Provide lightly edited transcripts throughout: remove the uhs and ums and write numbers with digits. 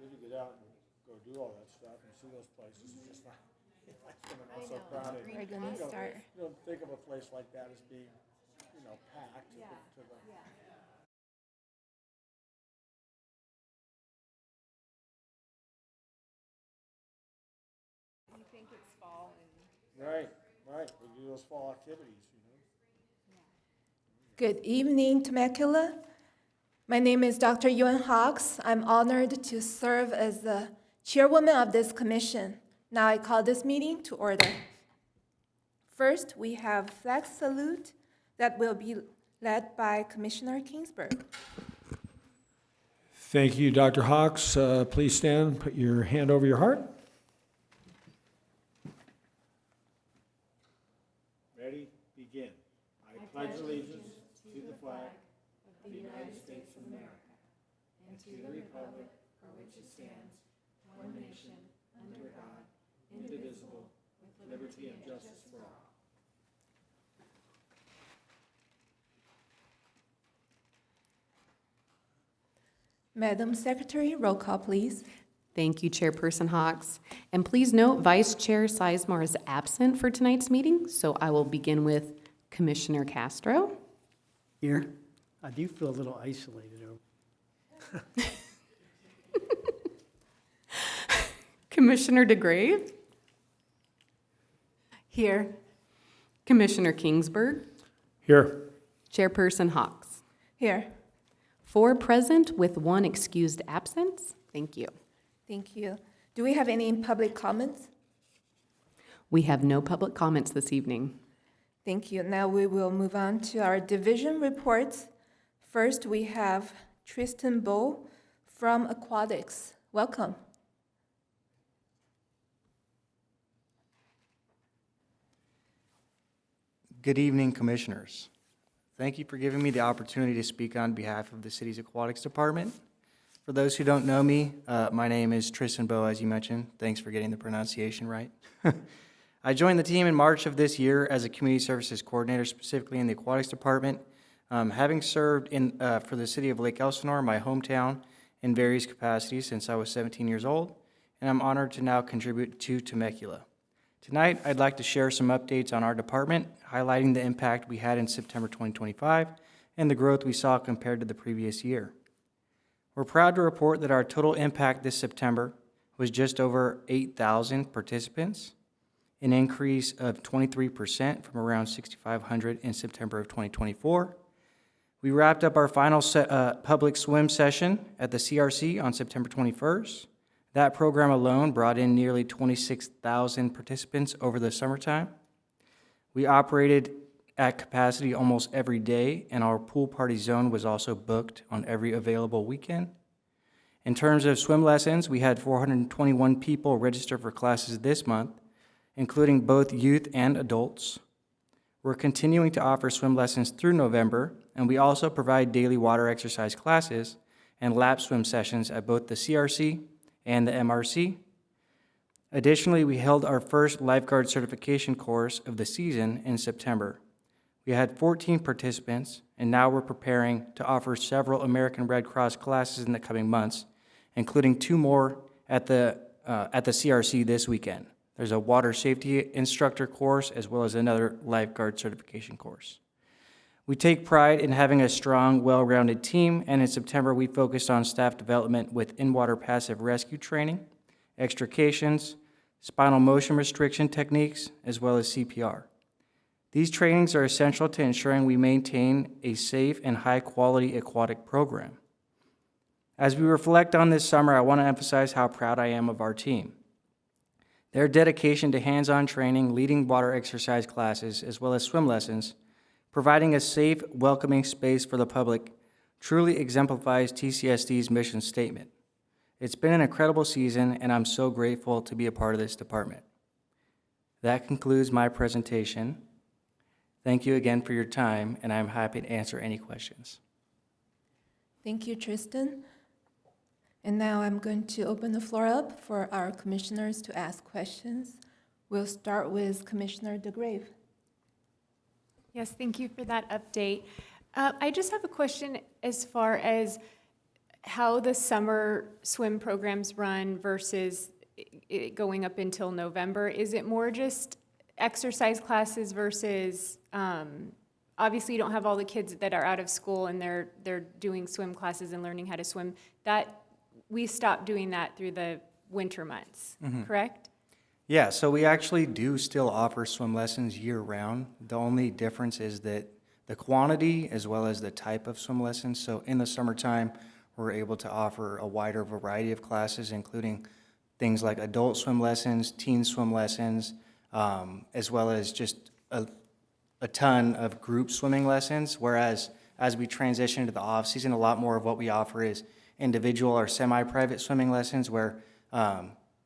good to get out and go do all that stuff and see those places. It's just not, not so crowded. We're gonna start. You don't think of a place like that as being, packed to the. You think it's fall and Right. We do those fall activities, Good evening, Temecula. My name is Dr. Yuan Hawks. I'm honored to serve as the chairwoman of this commission. Now I call this meeting to order. First, we have flag salute that will be led by Commissioner Kingsburg. Thank you, Dr. Hawks. Please stand, put your hand over your heart. Ready, begin. I pledge allegiance to the flag of the United States of America and to the republic for which it stands, one nation, under God, indivisible, with liberty and justice for all. Madam Secretary, roll call, please. Thank you, Chairperson Hawks. And please note, Vice Chair Sizemore is absent for tonight's meeting, so I will begin with Commissioner Castro. Here, I do feel a little isolated. Commissioner DeGrave. Here. Commissioner Kingsburg. Here. Chairperson Hawks. Here. 4 present with 1 excused absence. Thank you. Thank you. Do we have any public comments? We have no public comments this evening. Thank you. Now we will move on to our division reports. First, we have Tristan Bow from Aquatics. Welcome. Good evening, Commissioners. Thank you for giving me the opportunity to speak on behalf of the city's Aquatics Department. For those who don't know me, my name is Tristan Bow, as you mentioned. Thanks for getting the pronunciation right. I joined the team in March of this year as a Community Services Coordinator, specifically in the Aquatics Department, having served for the city of Lake Elsinore, my hometown, in various capacities since I was 17 years old, and I'm honored to now contribute to Temecula. Tonight, I'd like to share some updates on our department, highlighting the impact we had in September 2025 and the growth we saw compared to the previous year. We're proud to report that our total impact this September was just over 8,000 participants, an increase of 23% from around 6,500 in September of 2024. We wrapped up our final public swim session at the CRC on September 21st. That program alone brought in nearly 26,000 participants over the summertime. We operated at capacity almost every day, and our pool party zone was also booked on every available weekend. In terms of swim lessons, we had 421 people register for classes this month, including both youth and adults. We're continuing to offer swim lessons through November, and we also provide daily water exercise classes and lap swim sessions at both the CRC and the MRC. Additionally, we held our first lifeguard certification course of the season in September. We had 14 participants, and now we're preparing to offer several American Red Cross classes in the coming months, including 2 more at the CRC this weekend. There's a water safety instructor course as well as another lifeguard certification course. We take pride in having a strong, well-rounded team, and in September we focused on staff development with in-water passive rescue training, extrications, spinal motion restriction techniques, as well as CPR. These trainings are essential to ensuring we maintain a safe and high-quality aquatic program. As we reflect on this summer, I want to emphasize how proud I am of our team. Their dedication to hands-on training, leading water exercise classes, as well as swim lessons, providing a safe, welcoming space for the public, truly exemplifies TCSD's mission statement. It's been an incredible season, and I'm so grateful to be a part of this department. That concludes my presentation. Thank you again for your time, and I'm happy to answer any questions. Thank you, Tristan. And now I'm going to open the floor up for our commissioners to ask questions. We'll start with Commissioner DeGrave. Yes, thank you for that update. I just have a question as far as how the summer swim programs run versus it going up until November? Is it more just exercise classes versus, obviously you don't have all the kids that are out of school and they're doing swim classes and learning how to swim. That, we stopped doing that through the winter months, correct? Yeah, so we actually do still offer swim lessons year-round. The only difference is that the quantity as well as the type of swim lessons. So in the summertime, we're able to offer a wider variety of classes, including things like adult swim lessons, teen swim lessons, as well as just a ton of group swimming lessons. Whereas as we transition to the off-season, a lot more of what we offer is individual or semi-private swimming lessons where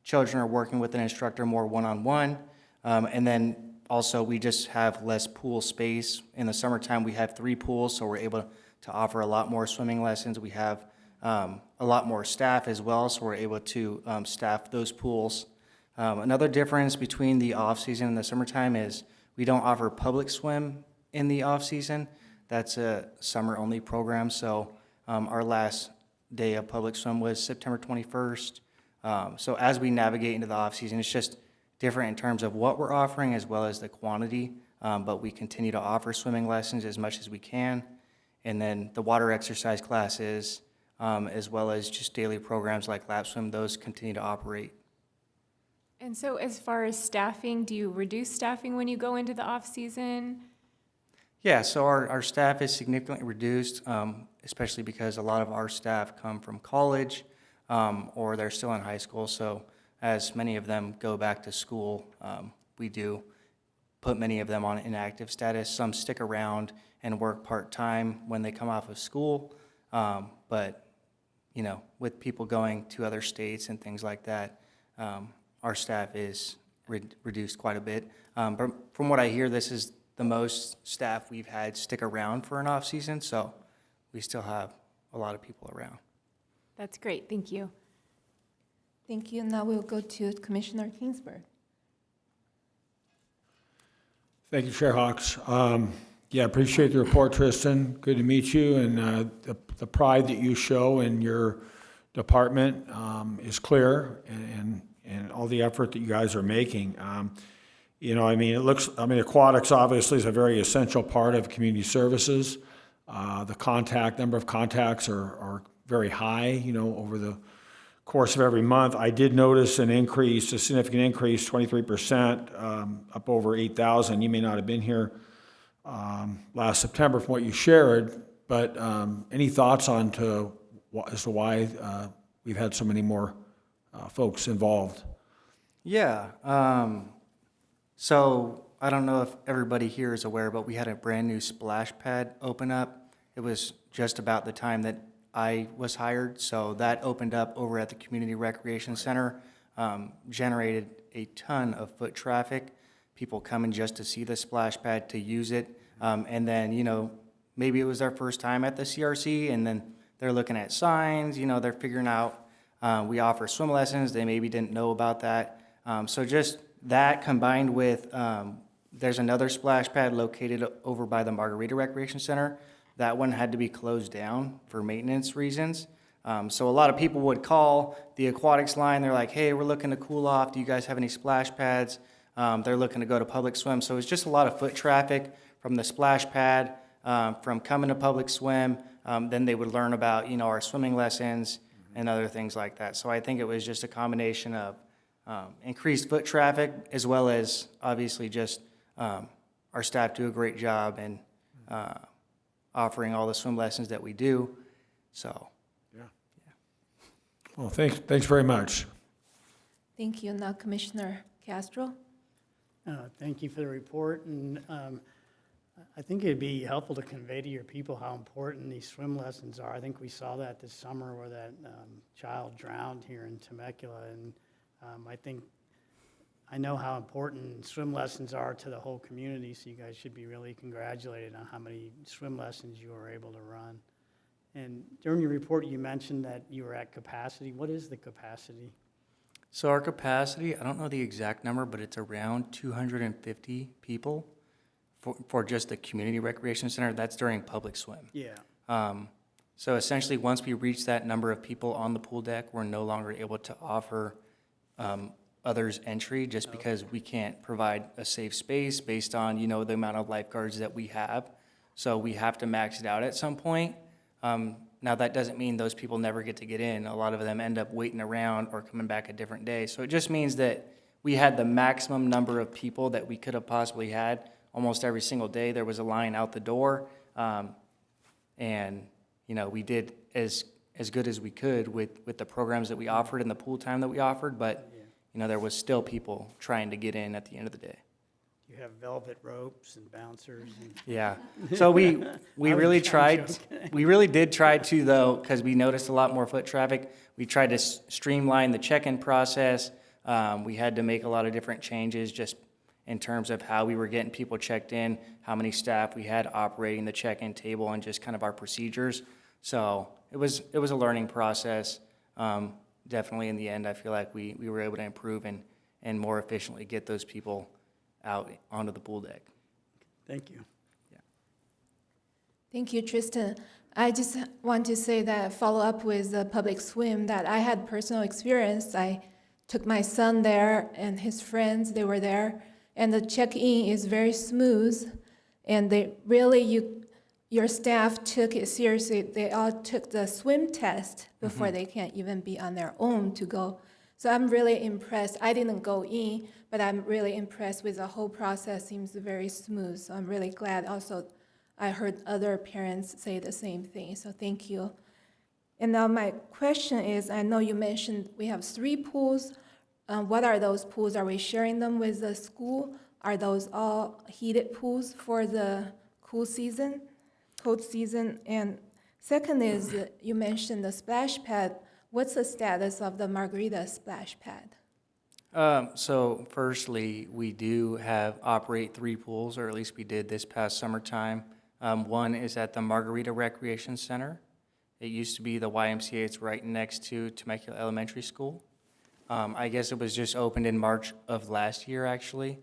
children are working with an instructor more one-on-one. And then also we just have less pool space. In the summertime, we have 3 pools, so we're able to offer a lot more swimming lessons. We have a lot more staff as well, so we're able to staff those pools. Another difference between the off-season and the summertime is we don't offer public swim in the off-season. That's a summer-only program, so our last day of public swim was September 21st. So as we navigate into the off-season, it's just different in terms of what we're offering as well as the quantity, but we continue to offer swimming lessons as much as we can. And then the water exercise classes, as well as just daily programs like lap swim, those continue to operate. And so as far as staffing, do you reduce staffing when you go into the off-season? Yeah, so our staff is significantly reduced, especially because a lot of our staff come from college or they're still in high school. So as many of them go back to school, we do put many of them on inactive status. Some stick around and work part-time when they come off of school. But, you know, with people going to other states and things like that, our staff is reduced quite a bit. But from what I hear, this is the most staff we've had stick around for an off-season, so we still have a lot of people around. That's great, thank you. Thank you. Now we'll go to Commissioner Kingsburg. Thank you, Chair Hawks. Yeah, appreciate the report, Tristan. Good to meet you, and the pride that you show in your department is clear, and all the effort that you guys are making. You know, I mean, aquatics obviously is a very essential part of community services. The number of contacts are very high, you know, over the course of every month. I did notice a significant increase, 23%, up over 8,000. You may not have been here last September from what you shared, but any thoughts as to why we've had so many more folks involved? Yeah, so I don't know if everybody here is aware, but we had a brand new splash pad open up. It was just about the time that I was hired, so that opened up over at the Community Recreation Center, generated a ton of foot traffic, people coming just to see the splash pad, to use it, and then, you know, maybe it was their first time at the CRC, and then they're looking at signs, you know, they're figuring out we offer swim lessons, they maybe didn't know about that. So just that combined with, there's another splash pad located over by the Margarita Recreation Center. That one had to be closed down for maintenance reasons. So a lot of people would call the aquatics line. They're like, hey, we're looking to cool off. Do you guys have any splash pads? They're looking to go to public swim. So it's just a lot of foot traffic from the splash pad, from coming to public swim. Then they would learn about, you know, our swimming lessons and other things like that. So I think it was just a combination of increased foot traffic, as well as obviously just our staff do a great job in offering all the swim lessons that we do. So, Yeah. Well, thanks very much. Thank you. Now Commissioner Castro. Thank you for the report, and I think it'd be helpful to convey to your people how important these swim lessons are. I think we saw that this summer where that child drowned here in Temecula, and I know how important swim lessons are to the whole community, so you guys should be really congratulated on how many swim lessons you were able to run. And during your report, you mentioned that you were at capacity. What is the capacity? so our capacity, I don't know the exact number, but it's around 250 people for just the Community Recreation Center. That's during public swim. Yeah. So essentially, once we reach that number of people on the pool deck, we're no longer able to offer others entry just because we can't provide a safe space based on, you know, the amount of lifeguards that we have. So we have to max it out at some point. Now, that doesn't mean those people never get to get in. A lot of them end up waiting around or coming back a different day. So it just means that we had the maximum number of people that we could have possibly had almost every single day. There was a line out the door. And, you know, we did as good as we could with the programs that we offered and the pool time that we offered. But, you know, there was still people trying to get in at the end of the day. You have velvet ropes and bouncers and. Yeah, so we I was really tried, joking. we really did try to though, because we noticed a lot more foot traffic. We tried to streamline the check-in process. We had to make a lot of different changes just in terms of how we were getting people checked in, how many staff we had operating the check-in table, and just kind of our procedures. So it was a learning process. Definitely in the end, I feel like we were able to improve and more efficiently get those people out onto the pool deck. Thank you. Thank you, Tristan. I just want to say that follow up with the public swim that I had personal experience. I took my son there and his friends, they were there, and the check-in is very smooth. And they really, your staff took it seriously. They all took the swim test before they can even be on their own to go. So I'm really impressed. I didn't go in, but I'm really impressed with the whole process. Seems very smooth. So I'm really glad. Also, I heard other parents say the same thing. So thank you. And now my question is, I know you mentioned we have 3 pools. What are those pools? Are we sharing them with the school? Are those all heated pools for the cold season? And second is, you mentioned the splash pad. What's the status of the Margarita splash pad? So firstly, we do operate 3 pools, or at least we did this past summertime. One is at the Margarita Recreation Center. It used to be the YMCA. It's right next to Temecula Elementary School. I guess it was just opened in March of last year, actually.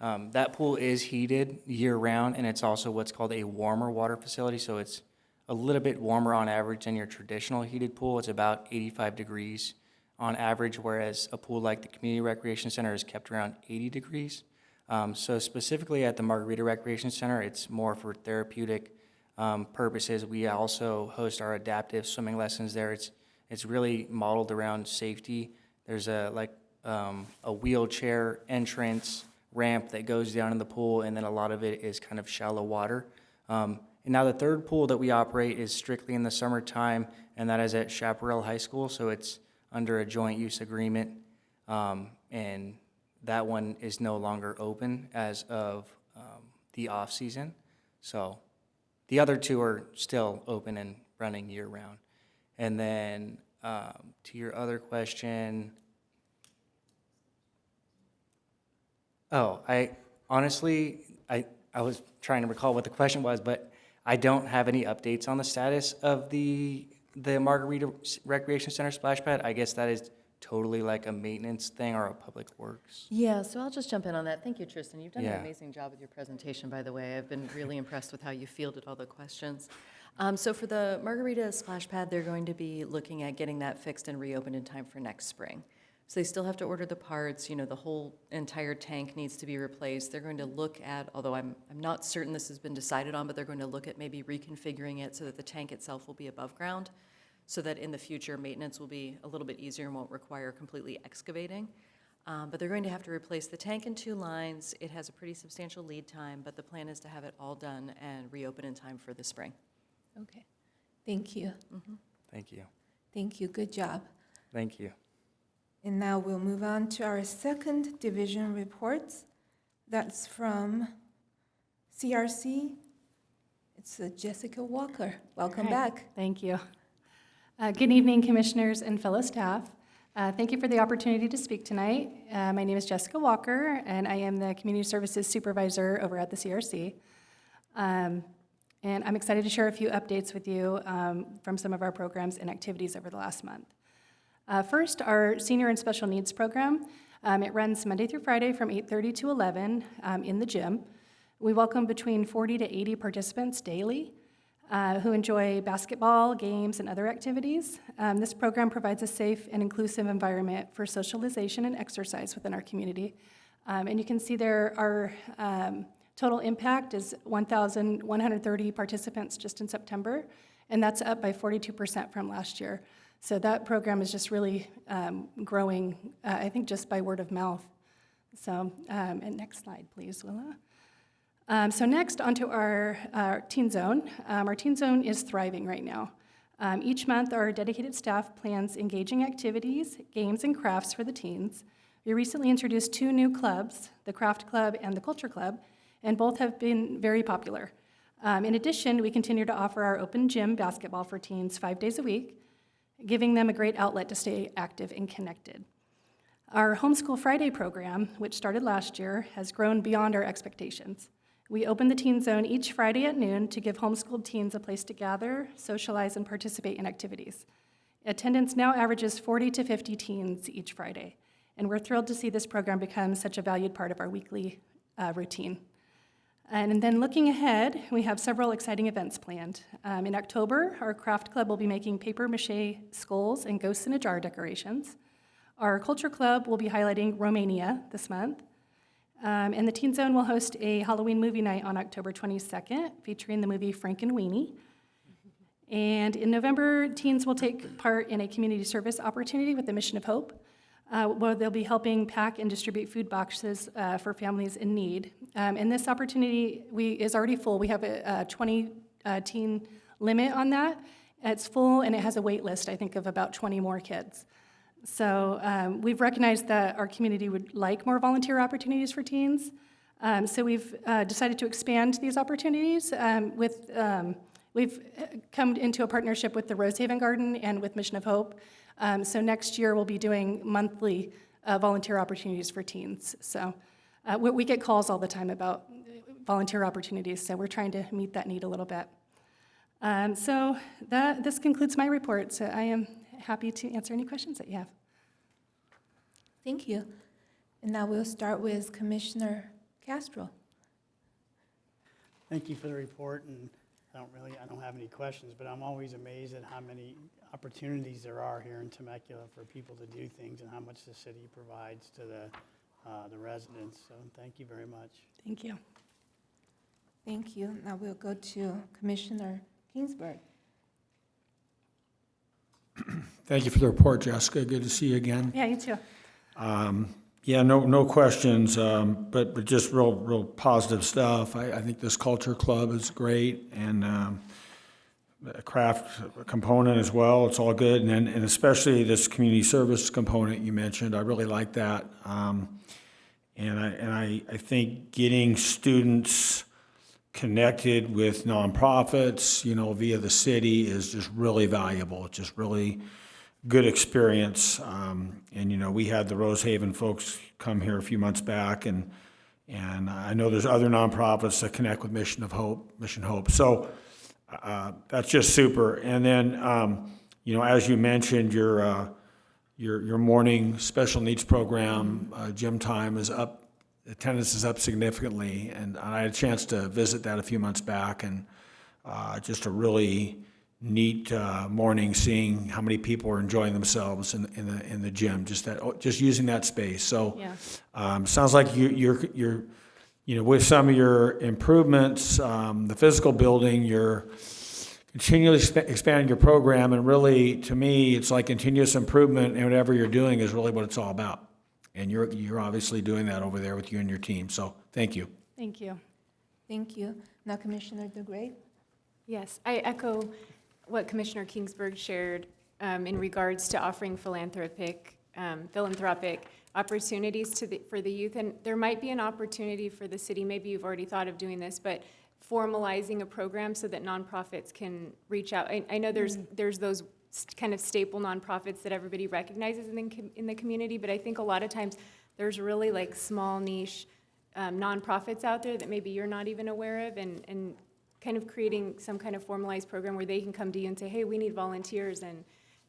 That pool is heated year-round, and it's also what's called a warmer water facility, so it's a little bit warmer on average than your traditional heated pool. It's about 85 degrees on average, whereas a pool like the Community Recreation Center is kept around 80 degrees. So specifically at the Margarita Recreation Center, it's more for therapeutic purposes. We also host our adaptive swimming lessons there. It's really modeled around safety. There's a wheelchair entrance ramp that goes down in the pool, and then a lot of it is kind of shallow water. And now the third pool that we operate is strictly in the summertime, and that is at Chaparral High School, so it's under a joint use agreement. And that one is no longer open as of the off-season. So the other 2 are still open and running year-round. And then to your other question, I honestly was trying to recall what the question was, but I don't have any updates on the status of the Margarita Recreation Center splash pad. I guess that is totally like a maintenance thing or a public works. Yeah, so I'll just jump in on that. Thank you, Tristan. You've done Yeah. an amazing job with your presentation, by the way. I've been really impressed with how you fielded all the questions. So for the Margarita splash pad, they're going to be looking at getting that fixed and reopened in time for next spring. So they still have to order the parts, you know, the whole entire tank needs to be replaced. They're going to look at, although I'm not certain this has been decided on, but they're going to look at maybe reconfiguring it so that the tank itself will be above ground, so that in the future, maintenance will be a little bit easier and won't require completely excavating. But they're going to have to replace the tank in 2 lines. It has a pretty substantial lead time, but the plan is to have it all done and reopen in time for the spring. Okay. Thank you. Thank you. Thank you. Good job. Thank you. And now we'll move on to our second division reports. That's from CRC. It's Jessica Walker. Welcome Hi. back. Thank you. Good evening, commissioners and fellow staff. Thank you for the opportunity to speak tonight. My name is Jessica Walker, and I am the Community Services Supervisor over at the CRC. And I'm excited to share a few updates with you from some of our programs and activities over the last month. First, our Senior and Special Needs Program. It runs Monday through Friday from 8:30 to 11 in the gym. We welcome between 40 to 80 participants daily. who enjoy basketball, games, and other activities. This program provides a safe and inclusive environment for socialization and exercise within our community. And you can see there our total impact is 1,130 participants just in September, and that's up by 42% from last year. So that program is just really growing, I think, just by word of mouth. So, and next slide, please, Willa. So next, onto our Teen Zone. Our Teen Zone is thriving right now. Each month, our dedicated staff plans engaging activities, games, and crafts for the teens. We recently introduced 2 new clubs, the Craft Club and the Culture Club, and both have been very popular. In addition, we continue to offer our open gym basketball for teens 5 days a week, giving them a great outlet to stay active and connected. Our Homeschool Friday program, which started last year, has grown beyond our expectations. We open the Teen Zone each Friday at noon to give homeschooled teens a place to gather, socialize, and participate in activities. Attendance now averages 40 to 50 teens each Friday, and we're thrilled to see this program become such a valued part of our weekly routine. And then looking ahead, we have several exciting events planned. In October, our Craft Club will be making papier-mâché skulls and ghosts in a jar decorations. Our Culture Club will be highlighting Romania this month. And the Teen Zone will host a Halloween movie night on October 22nd, featuring the movie Frankenweenie. And in November, teens will take part in a community service opportunity with the Mission of Hope, where they'll be helping pack and distribute food boxes for families in need. And this opportunity is already full. We have a 20 teen limit on that. It's full, and it has a wait list, I think, of about 20 more kids. So we've recognized that our community would like more volunteer opportunities for teens. So we've decided to expand these opportunities. We've come into a partnership with the Rosehaven Garden and with Mission of Hope. So next year we'll be doing monthly volunteer opportunities for teens. So we get calls all the time about volunteer opportunities, so we're trying to meet that need a little bit. So this concludes my report. So I am happy to answer any questions that you have. Thank you. And now we'll start with Commissioner Castro. Thank you for the report, and I don't have any questions, but I'm always amazed at how many opportunities there are here in Temecula for people to do things and how much the city provides to the residents. So thank you very much. Thank you. Thank you. Now we'll go to Commissioner Kingsburg. Thank you for the report, Jessica. Good to see you again. Yeah, you too. Yeah, no questions, but just real positive stuff. I think this culture club is great, and a craft component as well. It's all good, and especially this community service component you mentioned. I really like that, and I think getting students connected with nonprofits, via the city is just really valuable. It's just really good experience. And we had the Rosehaven folks come here a few months back, and I know there's other nonprofits that connect with Mission Hope. So that's just super. And then, as you mentioned, your morning special needs program, gym time is up. Attendance is up significantly, and I had a chance to visit that a few months back, and just a really neat morning, seeing how many people are enjoying themselves in the gym, just using that space. So, Yeah. Sounds like you're with some of your improvements, the physical building, you're continually expanding your program, and really, to me, it's like continuous improvement, and whatever you're doing is really what it's all about. And you're obviously doing that over there with you and your team. So, thank you. Thank you. Thank you. Now Commissioner DeGray. Yes, I echo what Commissioner Kingsburg shared in regards to offering philanthropic opportunities for the youth. And there might be an opportunity for the city, maybe you've already thought of doing this, but formalizing a program so that nonprofits can reach out. I know there's those kind of staple nonprofits that everybody recognizes in the community, but I think a lot of times there's really like small niche nonprofits out there that maybe you're not even aware of, and kind of creating some kind of formalized program where they can come to you and say, hey, we need volunteers, and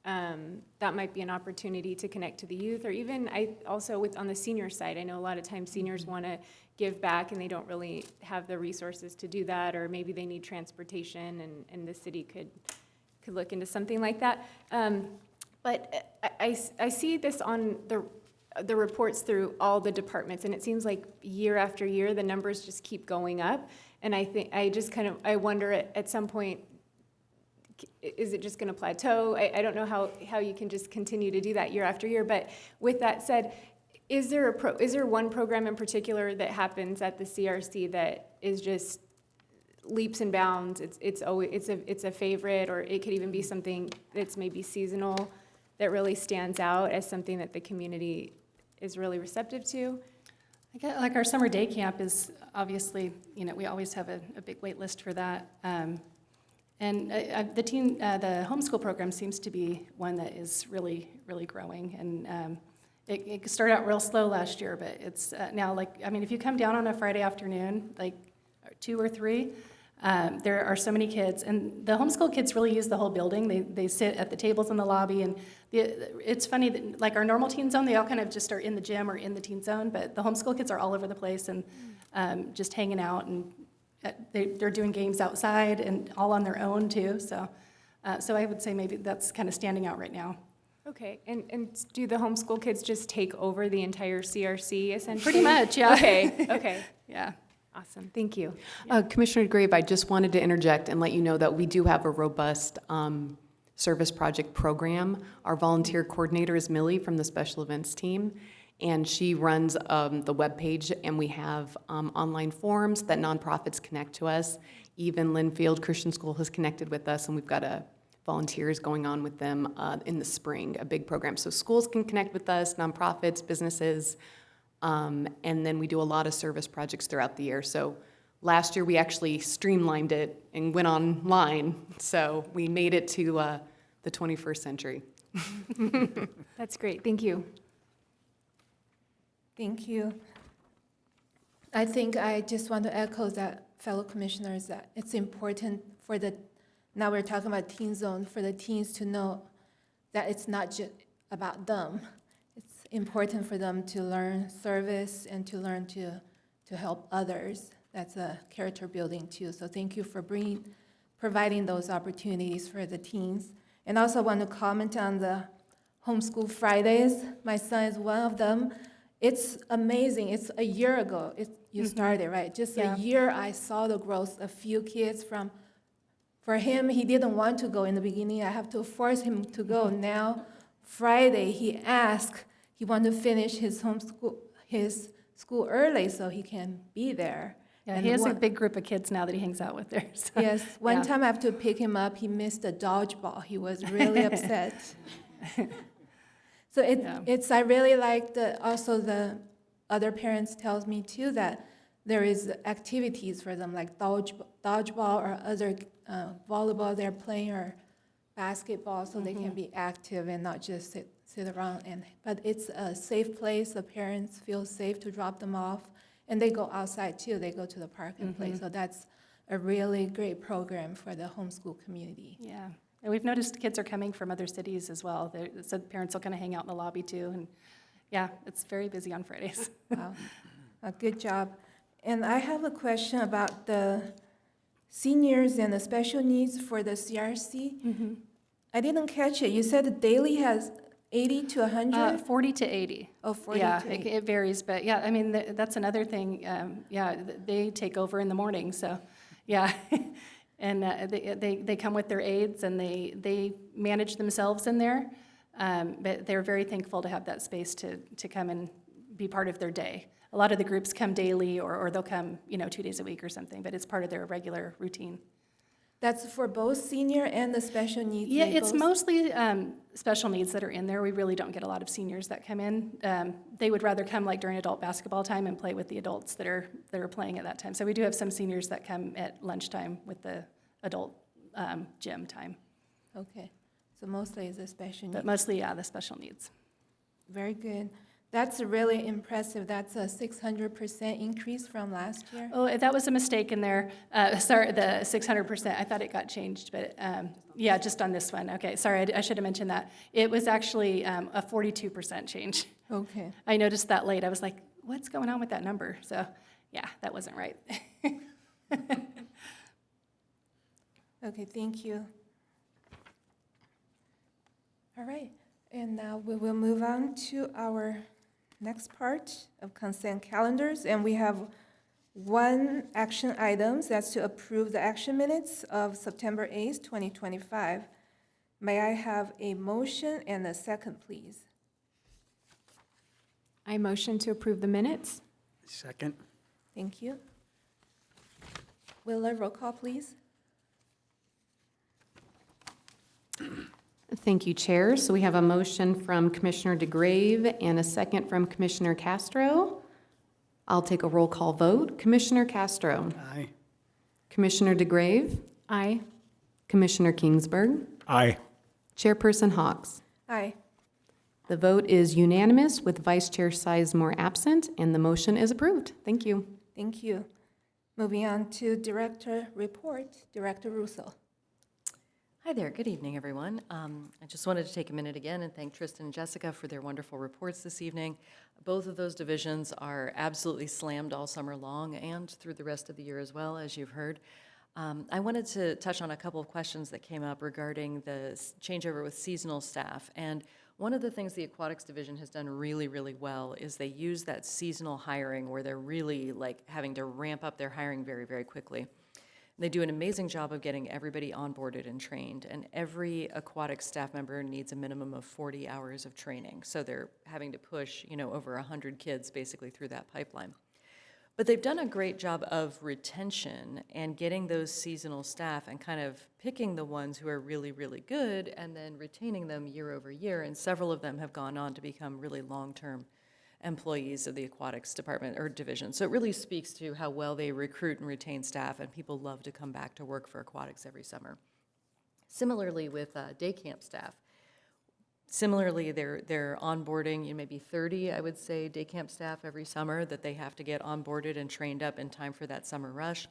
that might be an opportunity to connect to the youth, or even also on the senior side, I know a lot of times seniors want to give back and they don't really have the resources to do that, or maybe they need transportation, and the city could look into something like that. But I see this on the reports through all the departments, and it seems like year after year, the numbers just keep going up. And I wonder at some point, is it just going to plateau? I don't know how you can just continue to do that year after year. But with that said, is there one program in particular that happens at the CRC that is just leaps and bounds? It's a favorite, or it could even be something that's maybe seasonal that really stands out as something that the community is really receptive to? I get, like, our summer day camp is obviously, we always have a big wait list for that. And the homeschool program seems to be one that is really, really growing. And it started out real slow last year, but it's now, if you come down on a Friday afternoon, 2 or 3, there are so many kids. And the homeschool kids really use the whole building. They sit at the tables in the lobby. And it's funny that, our normal teen zone, they all kind of just are in the gym or in the teen zone, but the homeschool kids are all over the place and just hanging out, and they're doing games outside and all on their own too. So I would say maybe that's kind of standing out right now. Okay, and do the homeschool kids just take over the entire CRC essentially? Pretty much, yeah. Okay. Yeah. Awesome, thank you. Commissioner Grave, I just wanted to interject and let you know that we do have a robust service project program. Our volunteer coordinator is Millie from the special events team, and she runs the webpage, and we have online forums that nonprofits connect to us. Even Linfield Christian School has connected with us, and we've got volunteers going on with them in the spring, a big program. So schools can connect with us, nonprofits, businesses, and then we do a lot of service projects throughout the year. So last year we actually streamlined it and went online, so we made it to the 21st century. That's great, thank you. Thank you. I think I just want to echo that, fellow commissioners, that it's important now we're talking about teen zone, for the teens to know that it's not just about them. It's important for them to learn service and to learn to help others. That's a character building too. So thank you for providing those opportunities for the teens. And also want to comment on the Homeschool Fridays. My son is one of them. It's amazing. It's a year ago you started, right? Just a year, I saw the growth. A few kids for him, he didn't want to go in the beginning. I have to force him to go. Now, Friday, he asked, he wanted to finish his school early so he can be there. Yeah, he has a big group of kids now that he hangs out with there. So. Yes, one time I have to pick him up, he missed a dodgeball. He was really upset. So I really like also the other parents tells me too that there is activities for them like dodgeball or other volleyball they're playing, or basketball, so they can be active and not just sit around. But it's a safe place. The parents feel safe to drop them off, and they go outside too. They go to the park and play. So that's a really great program for the homeschool community. Yeah. And we've noticed kids are coming from other cities as well. So parents will kind of hang out in the lobby too. And yeah, it's very busy on Fridays. Wow, good job. And I have a question about the seniors and the special needs for the CRC. I didn't catch it. You said the daily has 80 to 100? 40 to 80. Oh, 40 yeah, to 80. it varies. But yeah, I mean, that's another thing. They take over in the morning. So yeah. And they come with their aides, and they manage themselves in there. But they're very thankful to have that space to come and be part of their day. A lot of the groups come daily, or they'll come 2 days a week or something, but it's part of their regular routine. That's for both senior and the special needs? Yeah, it's mostly special needs that are in there. We really don't get a lot of seniors that come in. They would rather come during adult basketball time and play with the adults that are playing at that time. So we do have some seniors that come at lunchtime with the adult gym time. Okay, so mostly it's the special needs. But mostly, the special needs. Very good. That's really impressive. That's a 600% increase from last year. Oh, that was a mistake in there. Sorry, the 600%. I thought it got changed, but yeah, just on this one. Okay, sorry, I should have mentioned that. It was actually a 42% change. Okay. I noticed that late. I was like, what's going on with that number? So, yeah, that wasn't right. Okay, thank you. All right, and now we will move on to our next part of consent calendars, and we have one action item, that's to approve the action minutes of September 8th, 2025. May I have a motion and a second, please? I motion to approve the minutes. Second? Thank you. Wheeler, roll call, please. Thank you, Chair. So we have a motion from Commissioner DeGrave and a second from Commissioner Castro. I'll take a roll call vote. Commissioner Castro. Aye. Commissioner DeGrave. Aye. Commissioner Kingsburg. Aye. Chairperson Hawks. Aye. The vote is unanimous with Vice Chair Sizemore absent, and the motion is approved. Thank you. Thank you. Moving on to Director Report, Director Russo. Hi there, good evening, everyone. I just wanted to take a minute again and thank Tristan and Jessica for their wonderful reports this evening. Both of those divisions are absolutely slammed all summer long and through the rest of the year as well, as you've heard. I wanted to touch on a couple of questions that came up regarding the changeover with seasonal staff. And one of the things the Aquatics Division has done really, really well is they use that seasonal hiring where they're really like having to ramp up their hiring very, very quickly. They do an amazing job of getting everybody onboarded and trained, and every aquatic staff member needs a minimum of 40 hours of training. So they're having to push, over 100 kids basically through that pipeline. But they've done a great job of retention and getting those seasonal staff and kind of picking the ones who are really, really good and then retaining them year over year. And several of them have gone on to become really long-term employees of the aquatics department or division. So it really speaks to how well they recruit and retain staff, and people love to come back to work for aquatics every summer. Similarly with day camp staff. Similarly, they're onboarding, maybe 30, I would say, day camp staff every summer that they have to get onboarded and trained up in time for that summer rush.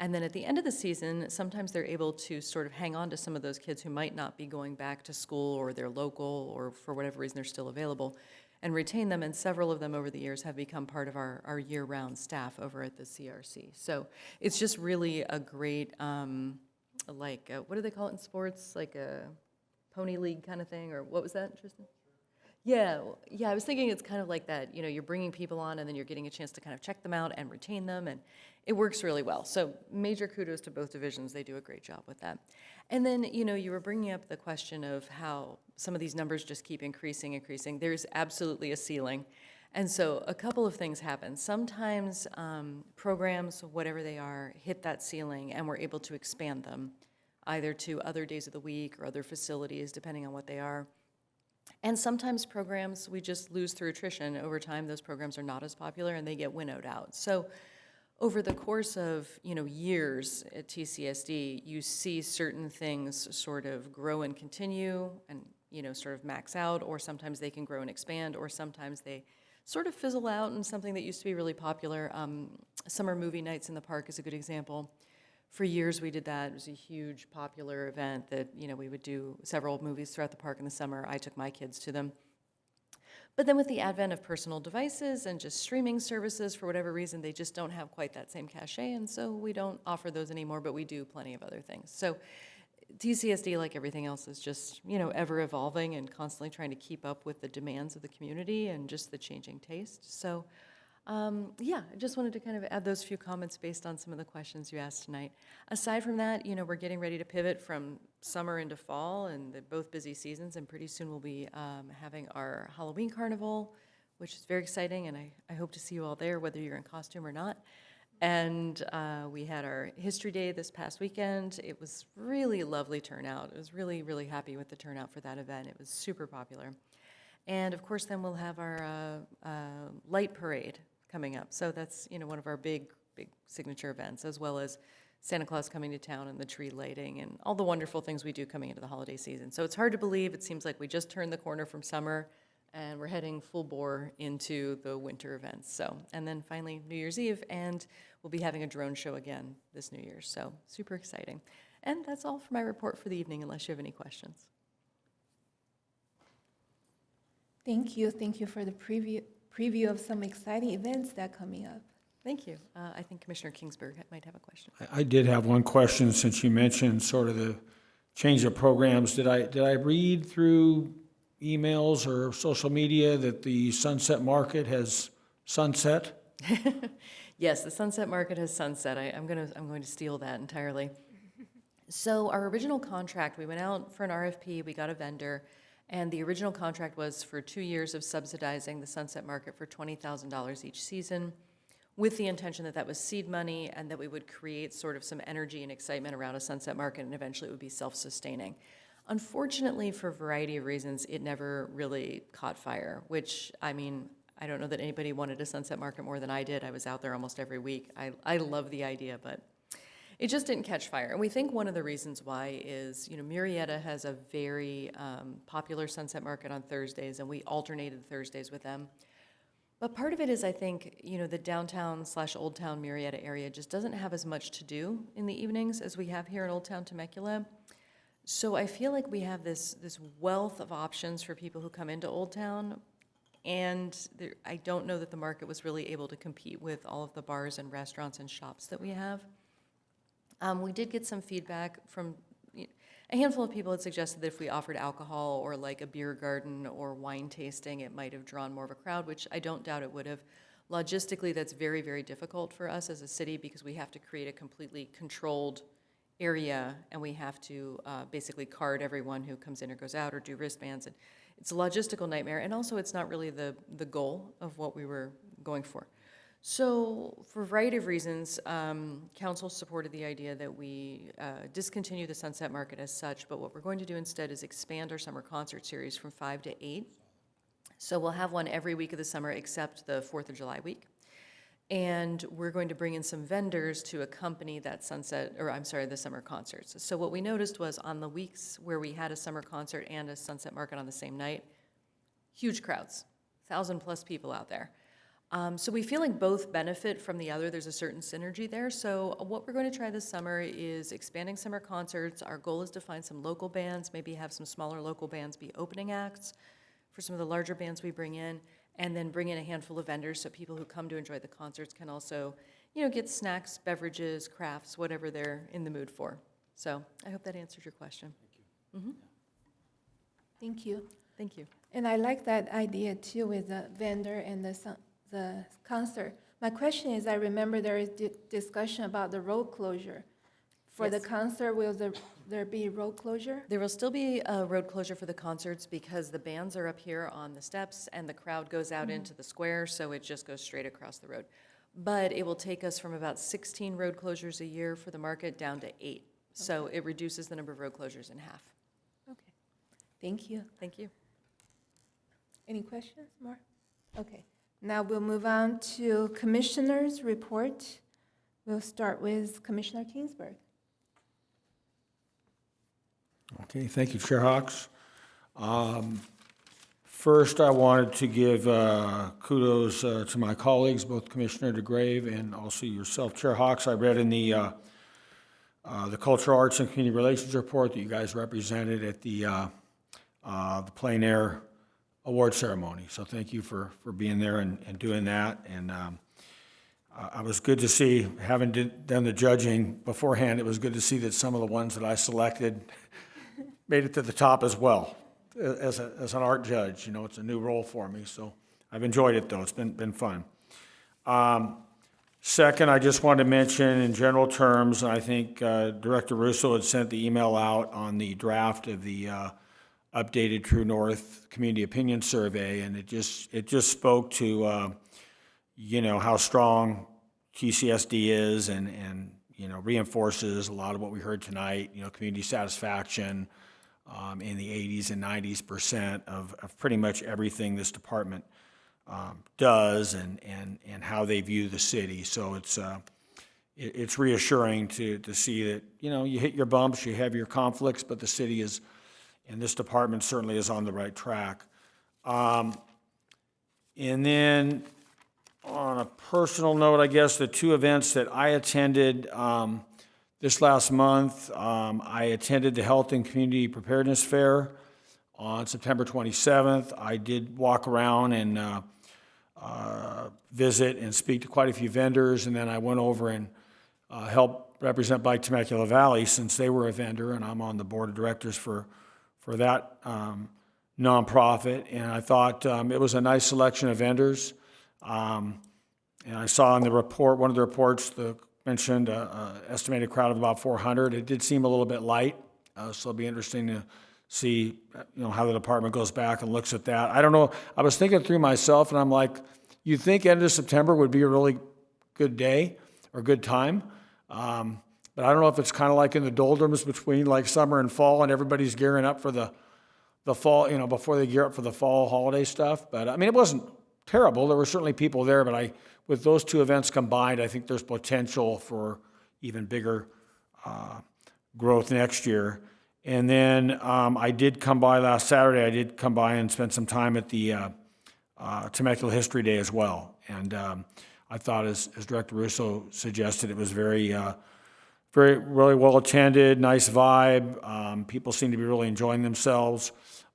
And then at the end of the season, sometimes they're able to sort of hang on to some of those kids who might not be going back to school or they're local or for whatever reason they're still available and retain them. And several of them over the years have become part of our year-round staff over at the CRC. So it's just really a great, what do they call it in sports? Like a pony league kind of thing, or what was that, Tristan? Yeah, I was thinking it's kind of like that, you're bringing people on and then you're getting a chance to kind of check them out and retain them, and it works really well. So major kudos to both divisions. They do a great job with that. And then, you were bringing up the question of how some of these numbers just keep increasing. There's absolutely a ceiling. And so a couple of things happen. Sometimes programs, whatever they are, hit that ceiling and we're able to expand them, either to other days of the week or other facilities, depending on what they are. And sometimes programs we just lose through attrition. Over time, those programs are not as popular and they get winnowed out. So over the course of years at TCSD, you see certain things sort of grow and continue and sort of max out, or sometimes they can grow and expand, or sometimes they sort of fizzle out. And something that used to be really popular, summer movie nights in the park is a good example. For years we did that. It was a huge popular event that, we would do several movies throughout the park in the summer. I took my kids to them. But then with the advent of personal devices and just streaming services, for whatever reason, they just don't have quite that same cachet, and so we don't offer those anymore, but we do plenty of other things. So TCSD, like everything else, is just, ever evolving and constantly trying to keep up with the demands of the community and just the changing taste. So I just wanted to kind of add those few comments based on some of the questions you asked tonight. Aside from that, we're getting ready to pivot from summer into fall, and they're both busy seasons, and pretty soon we'll be having our Halloween carnival, which is very exciting, and I hope to see you all there, whether you're in costume or not. And we had our History Day this past weekend. It was really lovely turnout. I was really, really happy with the turnout for that event. It was super popular. And of course, then we'll have our light parade coming up. So that's, one of our big signature events, as well as Santa Claus coming to town and the tree lighting and all the wonderful things we do coming into the holiday season. So it's hard to believe. It seems like we just turned the corner from summer. and we're heading full bore into the winter events. So, and then finally New Year's Eve, and we'll be having a drone show again this New Year's. So super exciting. And that's all for my report for the evening, unless you have any questions. Thank you. Thank you for the preview of some exciting events that are coming up. Thank you. I think Commissioner Kingsburg might have a question. I did have one question since you mentioned sort of the change of programs. Did I read through emails or social media that the Sunset Market has sunset? Yes, the Sunset Market has sunset. I'm going to steal that entirely. So our original contract, we went out for an RFP, we got a vendor, and the original contract was for 2 years of subsidizing the Sunset Market for $20,000 each season, with the intention that that was seed money and that we would create sort of some energy and excitement around a Sunset Market, and eventually it would be self-sustaining. Unfortunately, for a variety of reasons, it never really caught fire, which, I mean, I don't know that anybody wanted a Sunset Market more than I did. I was out there almost every week. I love the idea, but it just didn't catch fire. And we think one of the reasons why is, Murrieta has a very popular Sunset Market on Thursdays, and we alternated Thursdays with them. But part of it is, I think, the downtown/Old Town Murrieta area just doesn't have as much to do in the evenings as we have here in Old Town Temecula. So I feel like we have this wealth of options for people who come into Old Town, and I don't know that the market was really able to compete with all of the bars and restaurants and shops that we have. We did get some feedback from a handful of people had suggested that if we offered alcohol or like a beer garden or wine tasting, it might have drawn more of a crowd, which I don't doubt it would have. Logistically, that's very, very difficult for us as a city because we have to create a completely controlled area, and we have to basically card everyone who comes in or goes out or do wristbands. And it's a logistical nightmare, and also it's not really the goal of what we were going for. So for a variety of reasons, council supported the idea that we discontinue the Sunset Market as such, but what we're going to do instead is expand our summer concert series from 5 to 8. So we'll have one every week of the summer except the 4th of July week. And we're going to bring in some vendors to accompany that the summer concerts. So what we noticed was on the weeks where we had a summer concert and a Sunset Market on the same night, huge crowds, 1,000+ people out there. So we feel like both benefit from the other. There's a certain synergy there. So what we're going to try this summer is expanding summer concerts. Our goal is to find some local bands, maybe have some smaller local bands be opening acts for some of the larger bands we bring in, and then bring in a handful of vendors so people who come to enjoy the concerts can also, get snacks, beverages, crafts, whatever they're in the mood for. So I hope that answers your question. Thank you. Thank you. And I like that idea too with the vendor and the concert. My question is, I remember there is discussion about the road closure. For the Yes. concert, will there be road closure? There will still be a road closure for the concerts because the bands are up here on the steps and the crowd goes out into the square, so it just goes straight across the road. But it will take us from about 16 road closures a year for the market down to 8. So it reduces the number of road closures in half. Okay. Thank you. Thank you. Any questions more? Okay. Now we'll move on to Commissioner's report. We'll start with Commissioner Kingsburg. Okay, thank you, Chair Hawks. First, I wanted to give kudos to my colleagues, both Commissioner DeGrave and also yourself, Chair Hawks. I read in the Cultural Arts and Community Relations report that you guys represented at the plein air award ceremony. So thank you for being there and doing that. And I was good to see, having done the judging beforehand, it was good to see that some of the ones that I selected made it to the top as well as an art judge. It's a new role for me, so I've enjoyed it though. It's been fun. Second, I just wanted to mention in general terms, I think Director Russo had sent the email out on the draft of the updated True North Community Opinion Survey, and it just spoke to how strong TCSD is and reinforces a lot of what we heard tonight, community satisfaction in the 80s and 90s% of pretty much everything this department does and how they view the city. So it's reassuring to see that, you hit your bumps, you have your conflicts, but the city is, and this department certainly is on the right track. And then on a personal note, I guess, the two events that I attended this last month, I attended the Health and Community Preparedness Fair on September 27th. I did walk around and visit and speak to quite a few vendors, and then I went over and helped represent Bike Temecula Valley since they were a vendor, and I'm on the board of directors for that nonprofit. And I thought it was a nice selection of vendors. And I saw in the report, one of the reports, mentioned estimated crowd of about 400. It did seem a little bit light, so it'll be interesting to see, how the department goes back and looks at that. I don't know. I was thinking through myself, and I'm like, you'd think end of September would be a really good day or good time, but I don't know if it's kind of like in the doldrums between like summer and fall, and everybody's gearing up for the fall, before they gear up for the fall holiday stuff. But I mean, it wasn't terrible. There were certainly people there, but with those two events combined, I think there's potential for even bigger growth next year. And then I did come by last Saturday. I did come by and spend some time at the Temecula History Day as well. And I thought, as Director Russo suggested, it was really well attended, nice vibe. People seem to be really enjoying themselves.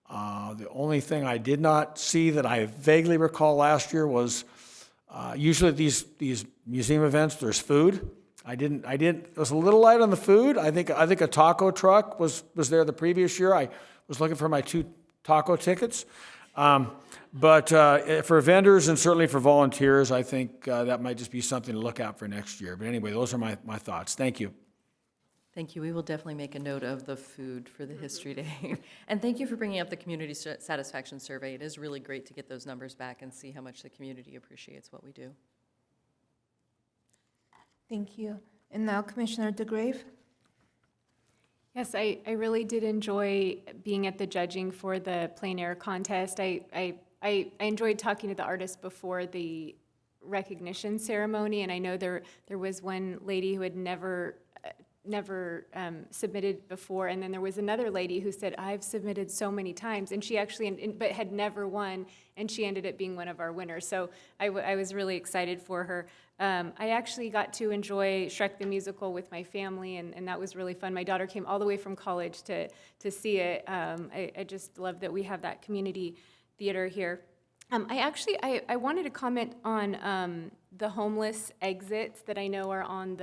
The only thing I did not see that I vaguely recall last year was usually at these museum events there's food. It was a little light on the food. I think a taco truck was there the previous year. I was looking for my 2 taco tickets. But for vendors and certainly for volunteers, I think that might just be something to look out for next year. But anyway, those are my thoughts. Thank you. Thank you. We will definitely make a note of the food for the History Day. And thank you for bringing up the community satisfaction survey. It is really great to get those numbers back and see how much the community appreciates what we do. Thank you. And now Commissioner DeGrave. Yes, I really did enjoy being at the judging for the plein air contest. I enjoyed talking to the artists before the recognition ceremony, and I know there was one lady who had never submitted before, and then there was another lady who said, I've submitted so many times, and she actually, but had never won, and she ended up being one of our winners. So I was really excited for her. I actually got to enjoy Shrek the Musical with my family, and that was really fun. My daughter came all the way from college to see it. I just love that we have that community theater here. I wanted to comment on the homeless exits that I know are on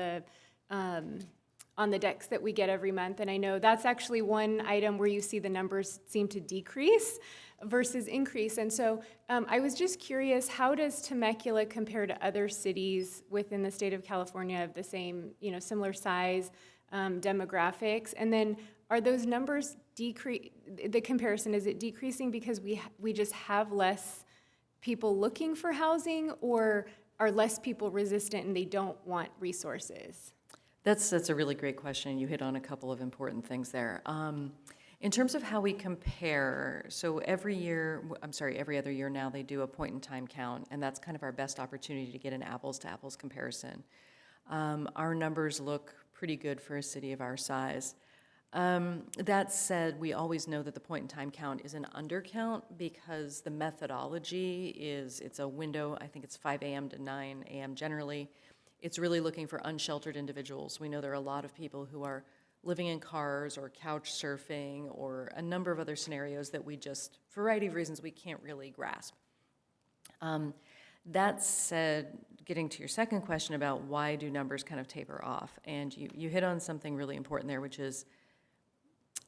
the decks that we get every month, and I know that's actually one item where you see the numbers seem to decrease versus increase. And so I was just curious, how does Temecula compare to other cities within the state of California of the same, similar size, demographics? And then are those numbers the comparison, is it decreasing because we just have less people looking for housing, or are less people resistant and they don't want resources? That's a really great question. You hit on a couple of important things there. In terms of how we compare, so every other year now, they do a point-in-time count, and that's kind of our best opportunity to get an apples-to-apples comparison. Our numbers look pretty good for a city of our size. That said, we always know that the point-in-time count is an undercount because the methodology it's a window, I think it's 5 a.m. to 9 a.m. generally. It's really looking for unsheltered individuals. We know there are a lot of people who are living in cars or couch surfing or a number of other scenarios that we just, for a variety of reasons, we can't really grasp. That said, getting to your second question about why do numbers kind of taper off, and you hit on something really important there, which is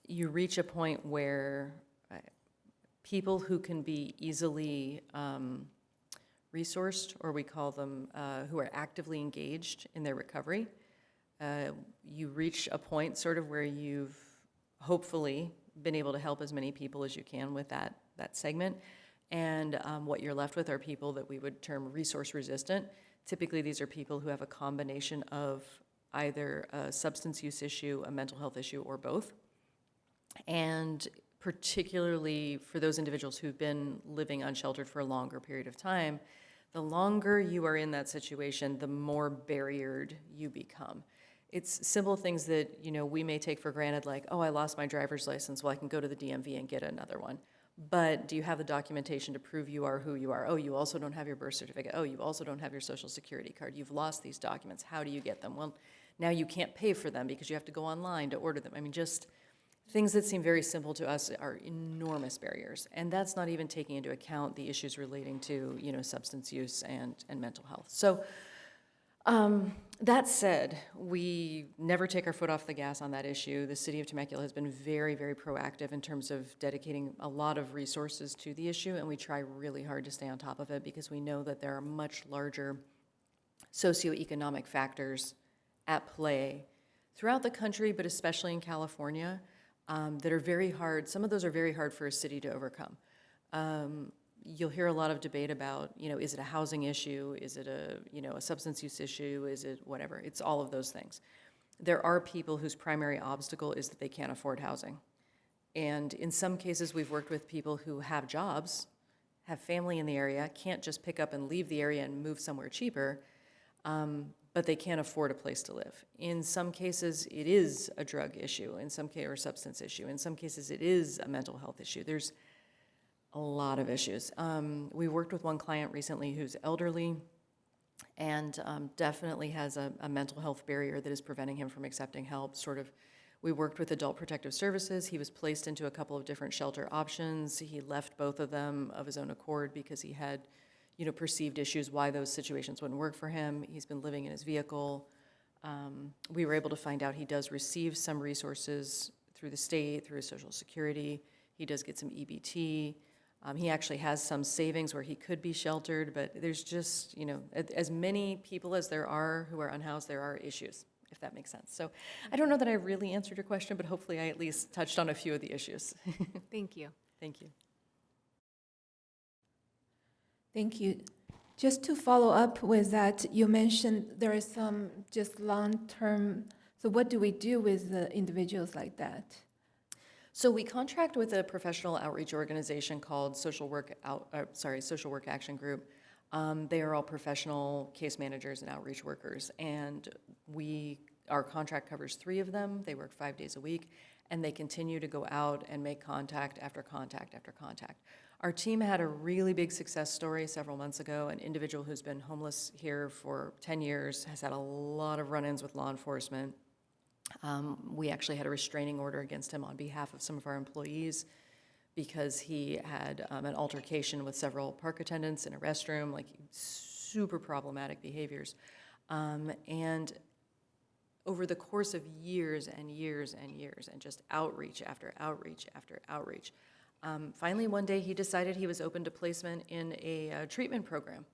you reach a point where people who can be easily resourced, or we call them who are actively engaged in their recovery, you reach a point sort of where you've hopefully been able to help as many people as you can with that segment. And what you're left with are people that we would term resource resistant. Typically, these are people who have a combination of either a substance use issue, a mental health issue, or both. And particularly for those individuals who've been living unsheltered for a longer period of time, the longer you are in that situation, the more barriered you become. It's simple things that we may take for granted, like, oh, I lost my driver's license, well, I can go to the DMV and get another one. But do you have the documentation to prove you are who you are? Oh, you also don't have your birth certificate. Oh, you also don't have your social security card. You've lost these documents. How do you get them? Well, now you can't pay for them because you have to go online to order them. I mean, just things that seem very simple to us are enormous barriers. And that's not even taking into account the issues relating to, substance use and mental health. So that said, we never take our foot off the gas on that issue. The city of Temecula has been very, very proactive in terms of dedicating a lot of resources to the issue, and we try really hard to stay on top of it because we know that there are much larger socioeconomic factors at play throughout the country, but especially in California, that are very hard. Some of those are very hard for a city to overcome. You'll hear a lot of debate about, is it a housing issue? Is it a substance use issue? Is it whatever? It's all of those things. There are people whose primary obstacle is that they can't afford housing. And in some cases, we've worked with people who have jobs, have family in the area, can't just pick up and leave the area and move somewhere cheaper, but they can't afford a place to live. In some cases, it is a drug issue, or substance issue. In some cases, it is a mental health issue. There's a lot of issues. We worked with one client recently who's elderly and definitely has a mental health barrier that is preventing him from accepting help. We worked with Adult Protective Services. He was placed into a couple of different shelter options. He left both of them of his own accord because he had, perceived issues why those situations wouldn't work for him. He's been living in his vehicle. We were able to find out he does receive some resources through the state, through his Social Security. He does get some EBT. He actually has some savings where he could be sheltered, but there's just, as many people as there are who are unhoused, there are issues, if that makes sense. So I don't know that I really answered your question, but hopefully I at least touched on a few of the issues. Thank you. Thank you. Thank you. Just to follow up with that, you mentioned there is some just long-term, so what do we do with the individuals like that? So we contract with a professional outreach organization called Social Work Action Group. They are all professional case managers and outreach workers, and our contract covers 3 of them. They work 5 days a week, and they continue to go out and make contact after contact after contact. Our team had a really big success story several months ago. An individual who's been homeless here for 10 years has had a lot of run-ins with law enforcement. We actually had a restraining order against him on behalf of some of our employees because he had an altercation with several park attendants in a restroom, like super problematic behaviors. And over the course of years and years and years, and just outreach after outreach after outreach, finally one day he decided he was open to placement in a treatment program.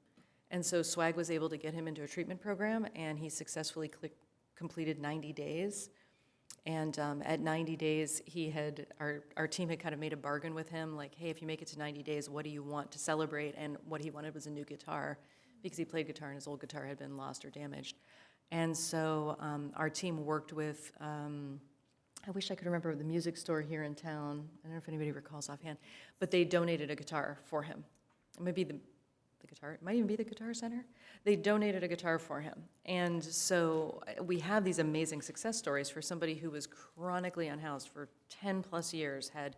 And so SWAG was able to get him into a treatment program, and he successfully completed 90 days. And at 90 days, our team had kind of made a bargain with him, like, hey, if you make it to 90 days, what do you want to celebrate? And what he wanted was a new guitar, because he played guitar and his old guitar had been lost or damaged. And so our team worked with, I wish I could remember the music store here in town. I don't know if anybody recalls offhand, but they donated a guitar for him. Maybe the guitar, it might even be the Guitar Center. They donated a guitar for him. And so we have these amazing success stories for somebody who was chronically unhoused for 10 plus years, had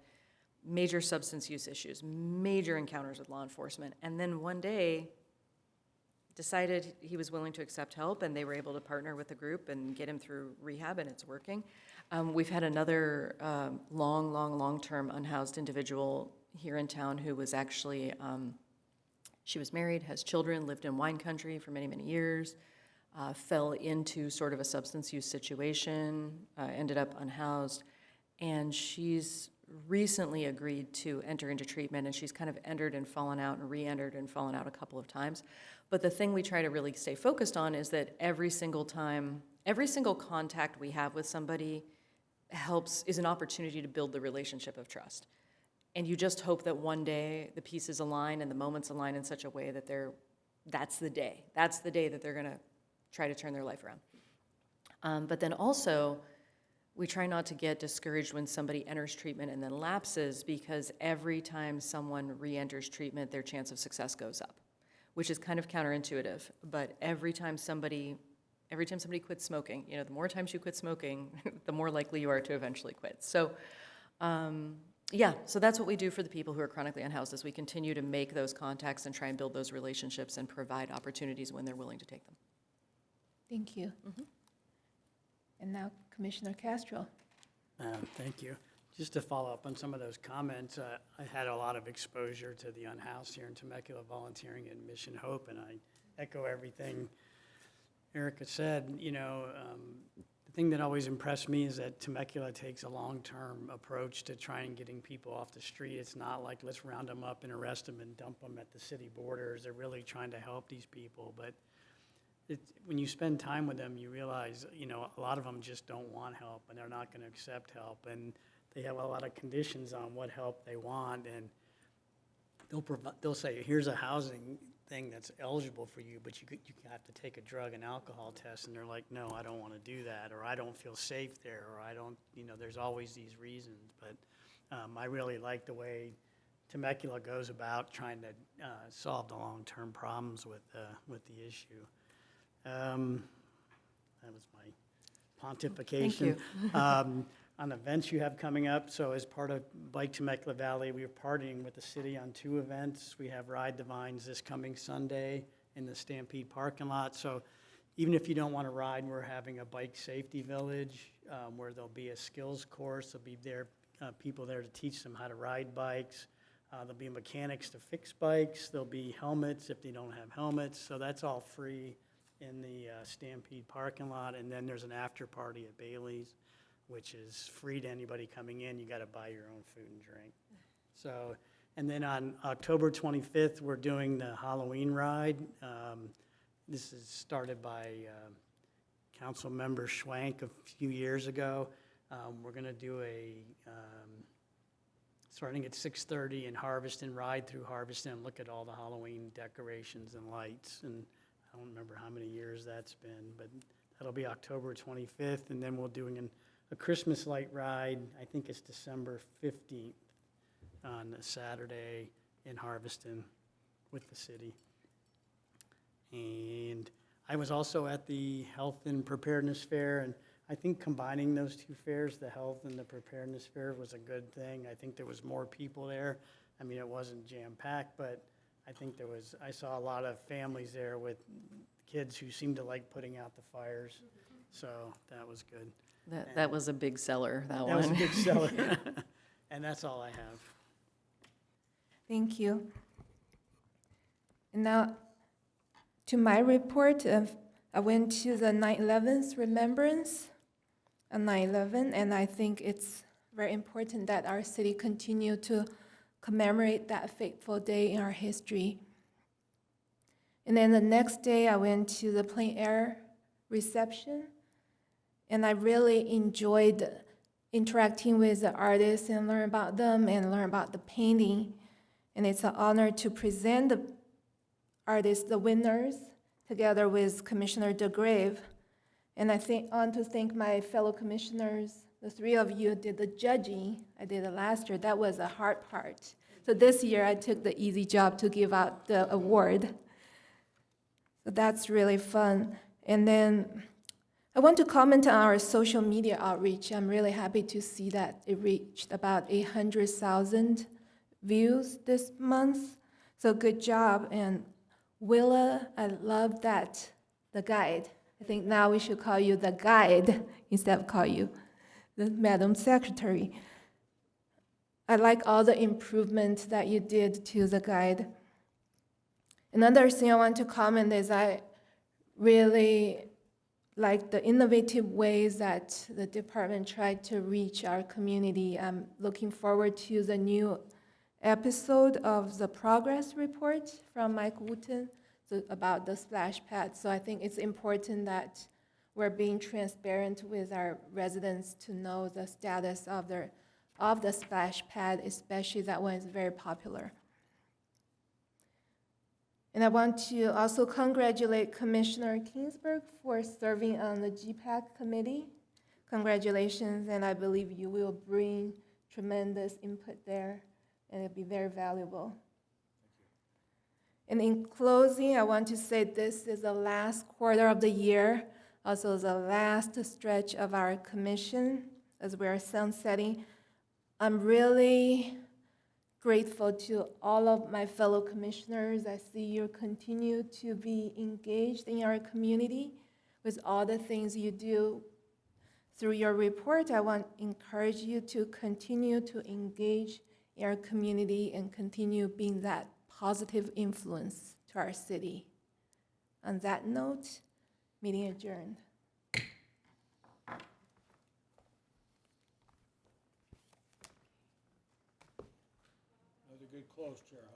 major substance use issues, major encounters with law enforcement, and then one day decided he was willing to accept help, and they were able to partner with the group and get him through rehab, and it's working. We've had another long-term unhoused individual here in town who was actually, she was married, has children, lived in wine country for many, many years, fell into sort of a substance use situation, ended up unhoused, and she's recently agreed to enter into treatment, and she's kind of entered and fallen out and re-entered and fallen out a couple of times. But the thing we try to really stay focused on is that every single contact we have with somebody is an opportunity to build the relationship of trust. And you just hope that one day the pieces align and the moments align in such a way that that's the day that they're gonna try to turn their life around. But then also, we try not to get discouraged when somebody enters treatment and then lapses, because every time someone re-enters treatment, their chance of success goes up, which is kind of counterintuitive. But every time somebody quits smoking, the more times you quit smoking, the more likely you are to eventually quit. So Yeah, so that's what we do for the people who are chronically unhoused, is we continue to make those contacts and try and build those relationships and provide opportunities when they're willing to take them. Thank you. And now Commissioner Castro. Thank you. Just to follow up on some of those comments, I had a lot of exposure to the unhoused here in Temecula, volunteering at Mission Hope, and I echo everything Erica said. You know, the thing that always impressed me is that Temecula takes a long-term approach to trying getting people off the street. It's not like, let's round them up and arrest them and dump them at the city borders. They're really trying to help these people, but when you spend time with them, you realize, you know, a lot of them just don't want help, and they're not going to accept help, and they have a lot of conditions on what help they want, and they'll say, here's a housing thing that's eligible for you, but you have to take a drug and alcohol test, and they're like, no, I don't want to do that, or I don't feel safe there, or I don't, you know, there's always these reasons, but I really like the way Temecula goes about trying to solve the long-term problems with the issue. That was my pontification. Thank you. On events you have coming up, so as part of Bike Temecula Valley, we are partnering with the city on 2 events. We have Ride the Vines this coming Sunday in the Stampede parking lot. So even if you don't want to ride, we're having a bike safety village where there'll be a skills course. There'll be people there to teach them how to ride bikes. There'll be mechanics to fix bikes. There'll be helmets if they don't have helmets. So that's all free in the Stampede parking lot. And then there's an after party at Bailey's, which is free to anybody coming in. You got to buy your own food and drink. So, and then on October 25th, we're doing the Halloween ride. This is started by Council Member Schwank a few years ago. We're going to do starting at 6:30 in Harveston, ride through Harveston and look at all the Halloween decorations and lights. And I don't remember how many years that's been, but that'll be October 25th. And then we're doing a Christmas light ride. I think it's December 15th on a Saturday in Harveston with the city. And I was also at the Health and Preparedness Fair, and I think combining those 2 fairs, the Health and the Preparedness Fair, was a good thing. I think there was more people there. I mean, it wasn't jam-packed, but I think I saw a lot of families there with kids who seemed to like putting out the fires. So that was good. That was a big seller, that one. That was a big seller. And that's all I have. Thank you. And now to my report. I went to the 9/11 remembrance on 9/11, and I think it's very important that our city continue to commemorate that fateful day in our history. And then the next day, I went to the plein air reception, and I really enjoyed interacting with the artists and learn about them and learn about the painting. And it's an honor to present the artists, the winners, together with Commissioner DeGrave. And I want to thank my fellow commissioners. The 3 of you did the judging. I did it last year. That was the hard part. So this year, I took the easy job to give out the award. So that's really fun. And then I want to comment on our social media outreach. I'm really happy to see that it reached about 800,000 views this month. So good job. And Willa, I love that, the guide. I think now we should call you the guide instead of call you the Madam Secretary. I like all the improvements that you did to the guide. Another thing I want to comment is I really like the innovative ways that the department tried to reach our community. I'm looking forward to the new episode of the progress report from Mike Wooten about the splash pad. So I think it's important that we're being transparent with our residents to know the status of the splash pad, especially that one is very popular. And I want to also congratulate Commissioner Kingsburg for serving on the GPAC committee. Congratulations, and I believe you will bring tremendous input there, and it'll be very valuable. And in closing, I want to say this is the last quarter of the year, also the last stretch of our commission as we are sunsetting. I'm really grateful to all of my fellow commissioners. I see you continue to be engaged in our community with all the things you do. Through your report, I want to encourage you to continue to engage in our community and continue being that positive influence to our city. On that note, meeting adjourned. That was a good close, Chair